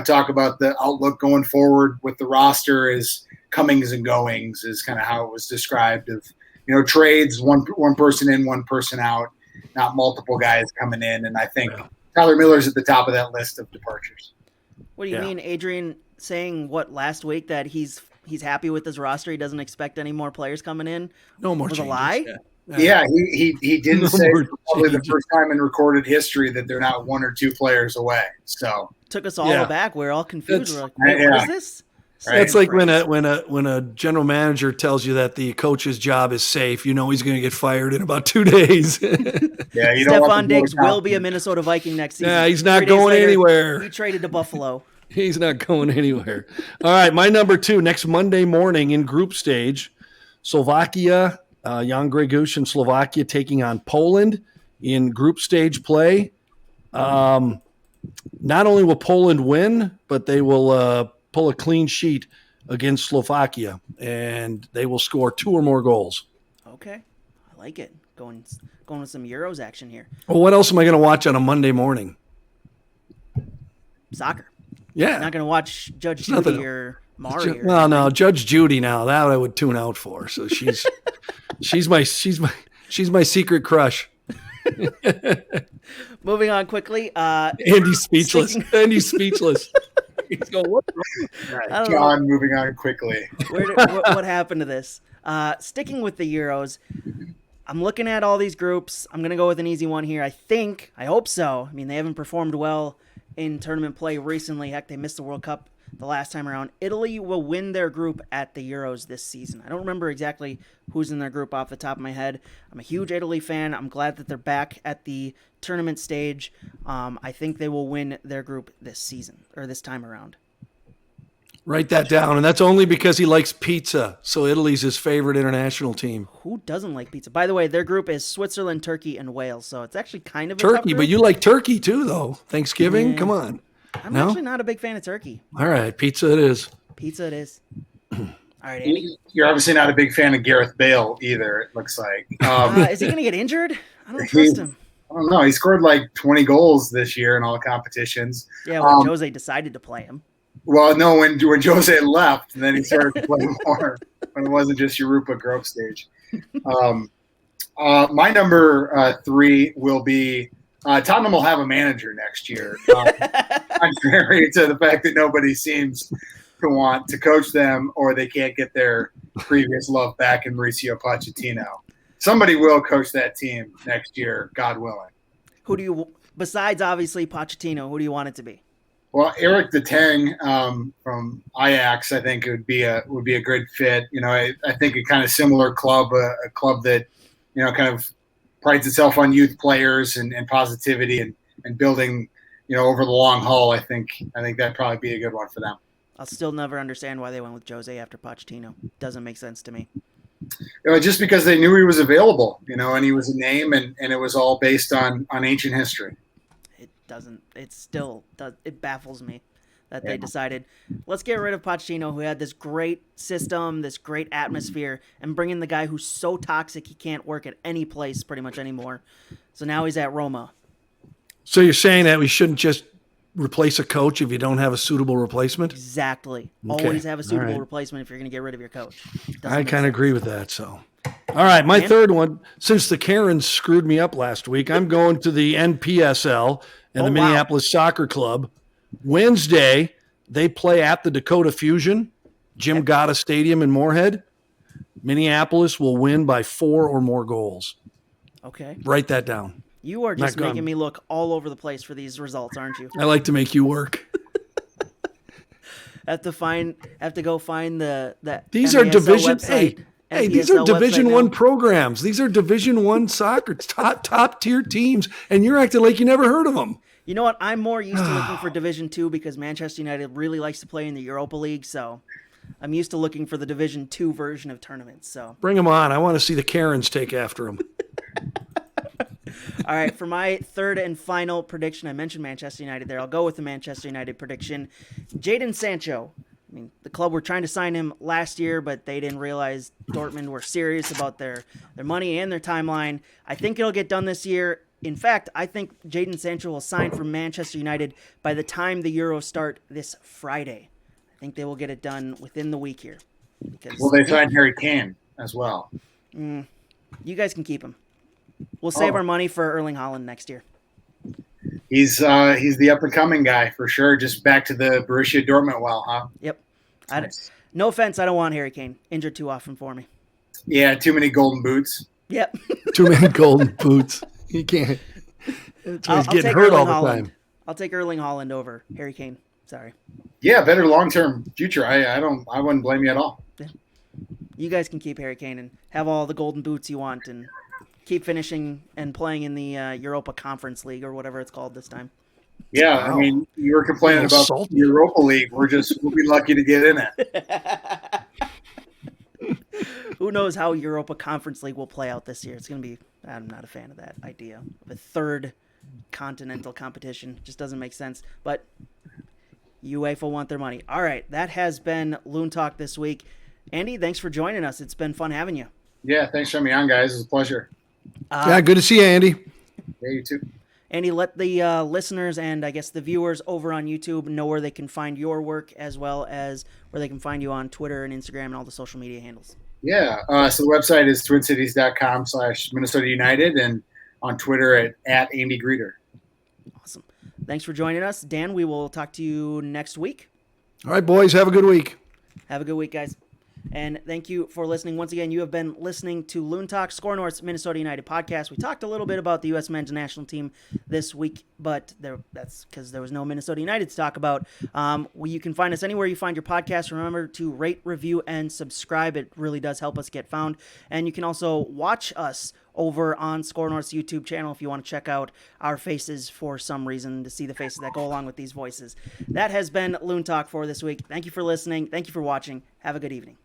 talk about the outlook going forward with the roster is comings and goings is kind of how it was described of trades, one person in, one person out, not multiple guys coming in, and I think Tyler Miller's at the top of that list of departures.
What do you mean, Adrian saying last week that he's happy with his roster? He doesn't expect any more players coming in.
No more
was
changes.
A lie?
Yeah, he didn't say for probably the first time in recorded history that they're not 1 or 2 players away. So
took us all aback. We're all confused. We're like, what is this?
It's like when a general manager tells you that the coach's job is safe, he's going to get fired in about 2 days.
Yeah,
Stephon Diggs will be a Minnesota Viking next season.
Yeah, he's not going anywhere.
He traded to Buffalo.
He's not going anywhere. All right, my number 2, next Monday morning in group stage, Slovakia, Jan Greguš and Slovakia taking on Poland in group stage play. Not only will Poland win, but they will pull a clean sheet against Slovakia, and they will score 2 or more goals.
Okay, I like it. Going with some Euros action here.
Well, what else am I going to watch on a Monday morning?
Soccer.
Yeah,
not going to watch Judge Judy or Mari.
Well, no, Judge Judy. Now that I would tune out for. So she's she's my secret crush.
Moving on quickly.
Andy's speechless. Andy's speechless. He's going, what?
Right. John, moving on quickly.
What happened to this? Sticking with the Euros, I'm looking at all these groups. I'm going to go with an easy one here. I hope so. I mean, they haven't performed well in tournament play recently. Heck, they missed the World Cup the last time around. Italy will win their group at the Euros this season. I don't remember exactly who's in their group off the top of my head. I'm a huge Italy fan. I'm glad that they're back at the tournament stage. I think they will win their group this season, or this time around.
Write that down, and that's only because he likes pizza. So Italy's his favorite international team.
Who doesn't like pizza? By the way, their group is Switzerland, Turkey, and Wales. So it's actually kind of a
Turkey, but you like turkey too, though. Thanksgiving, come on.
I'm actually not a big fan of turkey.
All right, pizza it is.
Pizza it is. All right, Andy.
You're obviously not a big fan of Gareth Bale either, it looks like.
Is he going to get injured? I don't trust him.
I don't know. He scored like 20 goals this year in all competitions.
Yeah, when Jose decided to play him.
Well, no, when Jose left, and then he started to play more when it wasn't just Europa group stage. My number 3 will be Tottenham will have a manager next year. Contrary to the fact that nobody seems to want to coach them, or they can't get their previous love back in Mauricio Pochettino. Somebody will coach that team next year, God willing. Who do you,
besides obviously Pochettino, who do you want it to be?
Well, Eric de Tang from Ajax, I think would be a good fit. I think a kind of similar club, a club that kind of prides itself on youth players and positivity and building over the long haul. I think that'd probably be a good one for them.
I'll still never understand why they went with Jose after Pochettino. Doesn't make sense to me.
Just because they knew he was available, and he was a name, and it was all based on ancient history.
It baffles me that they decided, let's get rid of Pochettino, who had this great system, this great atmosphere, and bring in the guy who's so toxic he can't work at any place pretty much anymore. So now he's at Roma.
So you're saying that we shouldn't just replace a coach if you don't have a suitable replacement?
Exactly.
Okay.
Always have a suitable
right.
replacement if you're going to get rid of your coach.
I kind of agree with that. So, all right, my third one, since the Karens screwed me up last week, I'm going to the NPSL and the Minneapolis Soccer Club. Wednesday, they play at the Dakota Fusion, Jim Gata Stadium in Moorhead. Minneapolis will win by 4 or more goals.
Okay.
Write that down.
You are just making me look all over the place for these results, aren't you?
I like to make you work.
Have to go find the
These
MASL
are division
website,
Hey, these are Division I programs. These are Division I soccer, top tier teams, and you're acting like you never heard of them.
You know what? I'm more used to looking for Division II because Manchester United really likes to play in the Europa League, so I'm used to looking for the Division II version of tournaments. So
bring them on. I want to see the Karens take after them.
All right, for my third and final prediction, I mentioned Manchester United there. I'll go with the Manchester United prediction. Jadon Sancho. I mean, the club were trying to sign him last year, but they didn't realize Dortmund were serious about their money and their timeline. I think it'll get done this year. In fact, I think Jadon Sancho will sign for Manchester United by the time the Euros start this Friday. I think they will get it done within the week here.
Well, they signed Harry Kane as well.
You guys can keep him. We'll save our money for Erling Haaland next year.
He's the up-and-coming guy for sure. Just back to the Borussia Dortmund well, huh?
Yep. No offense, I don't want Harry Kane. Injured too often for me.
Yeah, too many golden boots.
Yep.
Too many golden boots. He can't. He's getting hurt all the time.
I'll take Erling Haaland over Harry Kane. Sorry.
Yeah, better long-term future. I wouldn't blame you at all.
Yeah. You guys can keep Harry Kane and have all the golden boots you want and keep finishing and playing in the Europa Conference League or whatever it's called this time.
Yeah, wow. I mean, you were complaining about the Europa League. We'll be lucky to get in it.
Who knows how Europa Conference League will play out this year? It's going to be. I'm not a fan of that idea of a third continental competition. Just doesn't make sense. But UEFA want their money. All right, that has been Loon Talk this week. Andy, thanks for joining us. It's been fun having you.
Yeah, thanks for having me on, guys. It was a pleasure.
Good to see you, Andy.
Yeah, you too.
Andy, let the listeners and I guess the viewers over on YouTube know where they can find your work as well as where they can find you on Twitter and Instagram and all the social media handles.
Yeah, so the website is twincities.com/Minnesota United and on Twitter at Andy Greder.
Awesome. Thanks for joining us. Dan, we will talk to you next week.
All right, boys. Have a good week.
Have a good week, guys. And thank you for listening. Once again, you have been listening to Loon Talk, Score North's Minnesota United podcast. We talked a little bit about the U.S. men's national team this week, but that's because there was no Minnesota United to talk about. You can find us anywhere you find your podcast. Remember to rate, review, and subscribe. It really does help us get found. And you can also watch us over on Score North's YouTube channel if you want to check out our faces for some reason, to see the faces that go along with these voices. That has been Loon Talk for this week. Thank you for listening. Thank you for watching. Have a good evening.